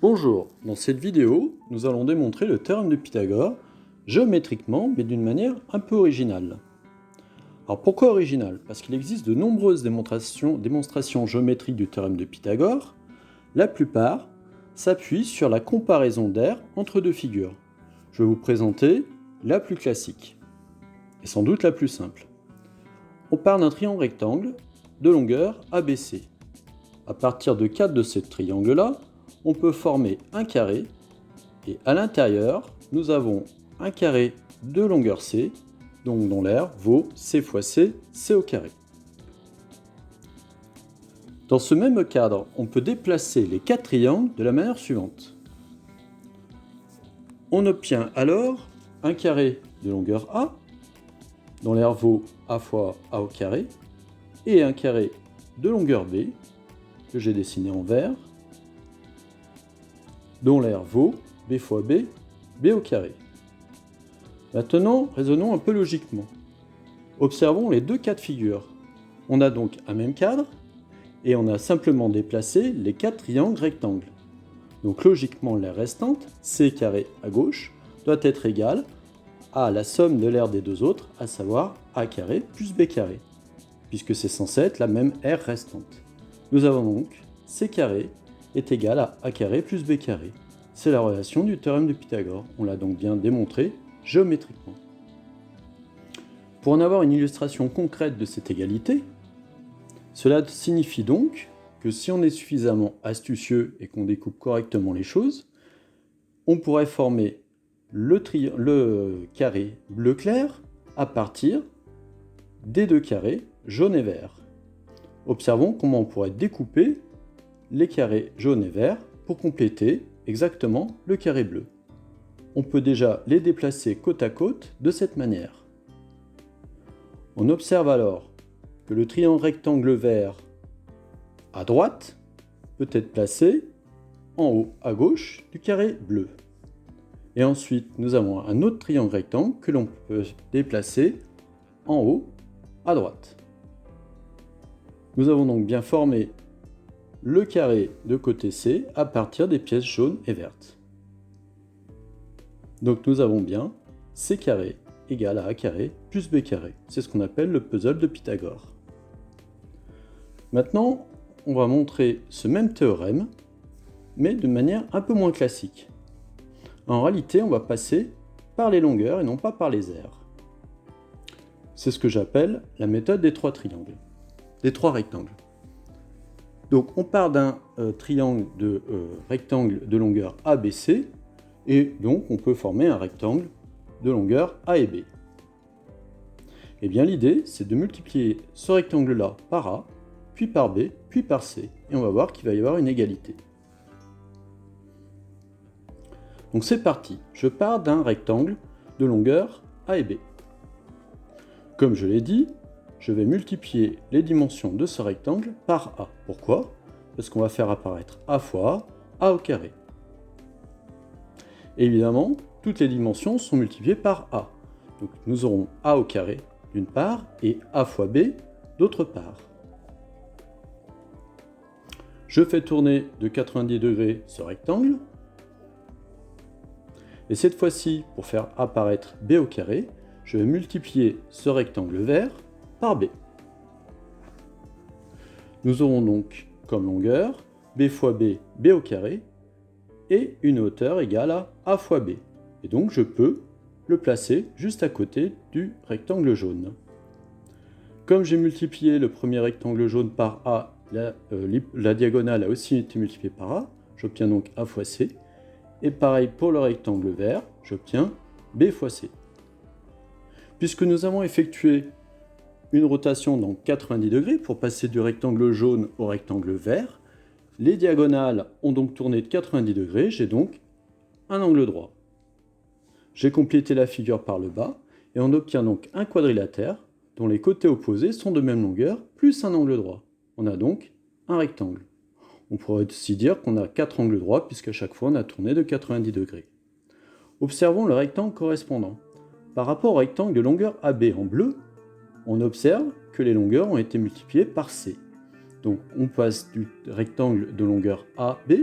Bonjour, dans cette vidéo, nous allons démontrer le théorème de Pythagore, géométriquement, mais d'une manière un peu originale. Alors pourquoi originale? Parce qu'il existe de nombreuses démonstrations géométriques du théorème de Pythagore. La plupart s'appuient sur la comparaison d'aires entre deux figures. Je vais vous présenter la plus classique, et sans doute la plus simple. On part d'un triangle rectangle de longueur ABC. À partir de quatre de ces triangles-là, on peut former un carré, et à l'intérieur, nous avons un carré de longueur C, donc dont l'aire vaut C fois C, C au carré. Dans ce même cadre, on peut déplacer les quatre triangles de la manière suivante. On obtient alors un carré de longueur A, dont l'aire vaut A fois A au carré, et un carré de longueur B, que j'ai dessiné en vert, dont l'aire vaut B fois B, B au carré. Maintenant, raisonnons un peu logiquement. Observons les deux cas de figure. On a donc un même cadre, et on a simplement déplacé les quatre triangles rectangles. Donc logiquement, l'aire restante, C carré à gauche, doit être égale à la somme de l'aire des deux autres, à savoir A carré plus B carré, puisque c'est censé être la même aire restante. Nous avons donc C carré est égal à A carré plus B carré. C'est la relation du théorème de Pythagore. On l'a donc bien démontré géométriquement. Pour en avoir une illustration concrète de cette égalité, cela signifie donc que si on est suffisamment astucieux et qu'on découpe correctement les choses, on pourrait former le carré bleu clair à partir des deux carrés jaune et vert. Observons comment on pourrait découper les carrés jaune et vert pour compléter exactement le carré bleu. On peut déjà les déplacer côte à côte de cette manière. On observe alors que le triangle rectangle vert à droite peut être placé en haut à gauche du carré bleu. Et ensuite, nous avons un autre triangle rectangle que l'on peut déplacer en haut à droite. Nous avons donc bien formé le carré de côté C à partir des pièces jaunes et vertes. Donc nous avons bien C carré égale à A carré plus B carré. C'est ce qu'on appelle le puzzle de Pythagore. Maintenant, on va montrer ce même théorème, mais de manière un peu moins classique. En réalité, on va passer par les longueurs et non pas par les aires. C'est ce que j'appelle la méthode des trois triangles, des trois rectangles. Donc on part d'un triangle de rectangle de longueur ABC, et donc on peut former un rectangle de longueur A et B. Et bien l'idée, c'est de multiplier ce rectangle-là par A, puis par B, puis par C, et on va voir qu'il va y avoir une égalité. Donc c'est parti, je pars d'un rectangle de longueur A et B. Comme je l'ai dit, je vais multiplier les dimensions de ce rectangle par A. Pourquoi? Parce qu'on va faire apparaître A fois A au carré. Et évidemment, toutes les dimensions sont multipliées par A. Donc nous aurons A au carré d'une part et A fois B d'autre part. Je fais tourner de 90 degrés ce rectangle. Et cette fois-ci, pour faire apparaître B au carré, je vais multiplier ce rectangle vert par B. Nous aurons donc comme longueur B fois B, B au carré, et une hauteur égale à A fois B. Et donc je peux le placer juste à côté du rectangle jaune. Comme j'ai multiplié le premier rectangle jaune par A, la diagonale a aussi été multipliée par A, j'obtiens donc A fois C. Et pareil pour le rectangle vert, j'obtiens B fois C. Puisque nous avons effectué une rotation dans 90 degrés pour passer du rectangle jaune au rectangle vert, les diagonales ont donc tourné de 90 degrés, j'ai donc un angle droit. J'ai complété la figure par le bas, et on obtient donc un quadrilatère dont les côtés opposés sont de même longueur, plus un angle droit. On a donc un rectangle. On pourrait aussi dire qu'on a 4 angles droits, puisqu'à chaque fois on a tourné de 90 degrés. Observons le rectangle correspondant. Par rapport au rectangle de longueur AB en bleu, on observe que les longueurs ont été multipliées par C. Donc on passe du rectangle de longueur AB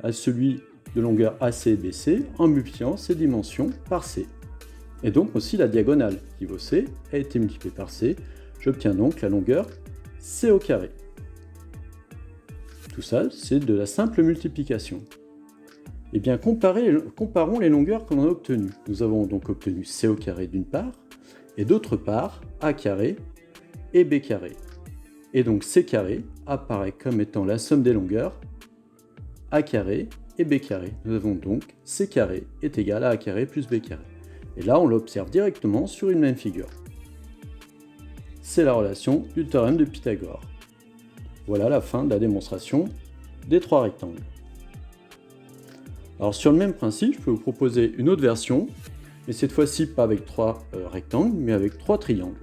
à celui de longueur AC et BC en multipliant ces dimensions par C. Et donc aussi la diagonale qui vaut C a été multipliée par C. J'obtiens donc la longueur C au carré. Tout ça, c'est de la simple multiplication. Eh bien, comparons les longueurs que l'on a obtenues. Nous avons donc obtenu C au carré d'une part, et d'autre part, A carré et B carré. Et donc C carré apparaît comme étant la somme des longueurs A carré et B carré. Nous avons donc C carré est égal à A carré plus B carré. Et là, on l'observe directement sur une même figure. C'est la relation du théorème de Pythagore. Voilà la fin de la démonstration des trois rectangles. Alors sur le même principe, je peux vous proposer une autre version, mais cette fois-ci pas avec trois rectangles, mais avec trois triangles.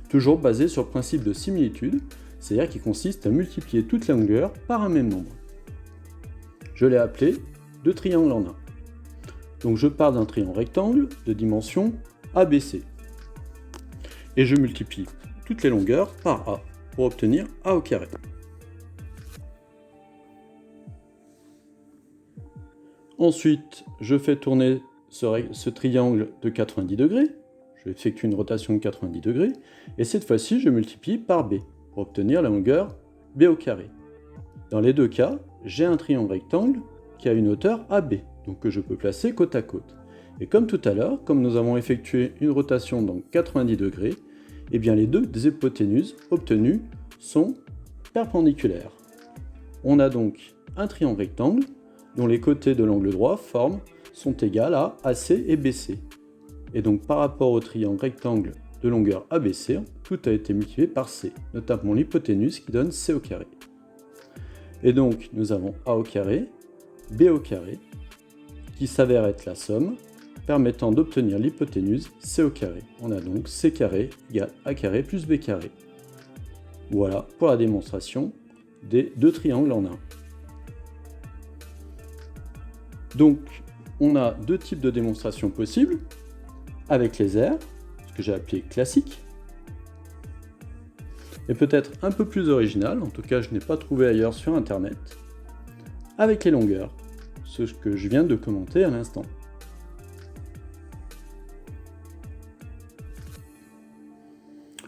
Toujours basé sur le principe de similitude, c'est-à-dire qui consiste à multiplier toute la longueur par un même nombre. Je l'ai appelé deux triangles en un. Donc je pars d'un triangle rectangle de dimension ABC. Et je multiplie toutes les longueurs par A pour obtenir A au carré. Ensuite, je fais tourner ce triangle de 90 degrés. Je effectue une rotation de 90 degrés. Et cette fois-ci, je multiplie par B pour obtenir la longueur B au carré. Dans les deux cas, j'ai un triangle rectangle qui a une hauteur AB, donc que je peux placer côte à côte. Et comme tout à l'heure, comme nous avons effectué une rotation dans 90 degrés, eh bien les deux hypoténuses obtenues sont perpendiculaires. On a donc un triangle rectangle dont les côtés de l'angle droit sont égales à AC et BC. Et donc par rapport au triangle rectangle de longueur ABC, tout a été multiplié par C, notamment l'hypoténuse qui donne C au carré. Et donc nous avons A au carré, B au carré, qui s'avère être la somme, permettant d'obtenir l'hypoténuse C au carré. On a donc C carré égale A carré plus B carré. Voilà pour la démonstration des deux triangles en un. Donc, on a deux types de démonstrations possibles, avec les aires, ce que j'ai appelé classique, et peut-être un peu plus original, en tout cas je n'ai pas trouvé ailleurs sur internet, avec les longueurs, ce que je viens de commenter à l'instant.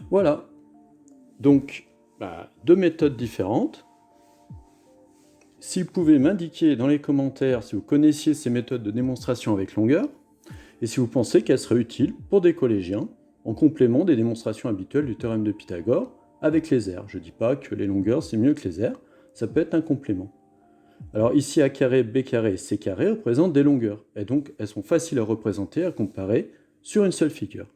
Voilà, donc deux méthodes différentes. Si vous pouvez m'indiquer dans les commentaires si vous connaissiez ces méthodes de démonstration avec longueur, et si vous pensez qu'elles seraient utiles pour des collégiens, en complément des démonstrations habituelles du théorème de Pythagore avec les aires. Je ne dis pas que les longueurs c'est mieux que les aires, ça peut être un complément. Alors ici A carré, B carré et C carré représentent des longueurs, et donc elles sont faciles à représenter, à comparer sur une seule figure.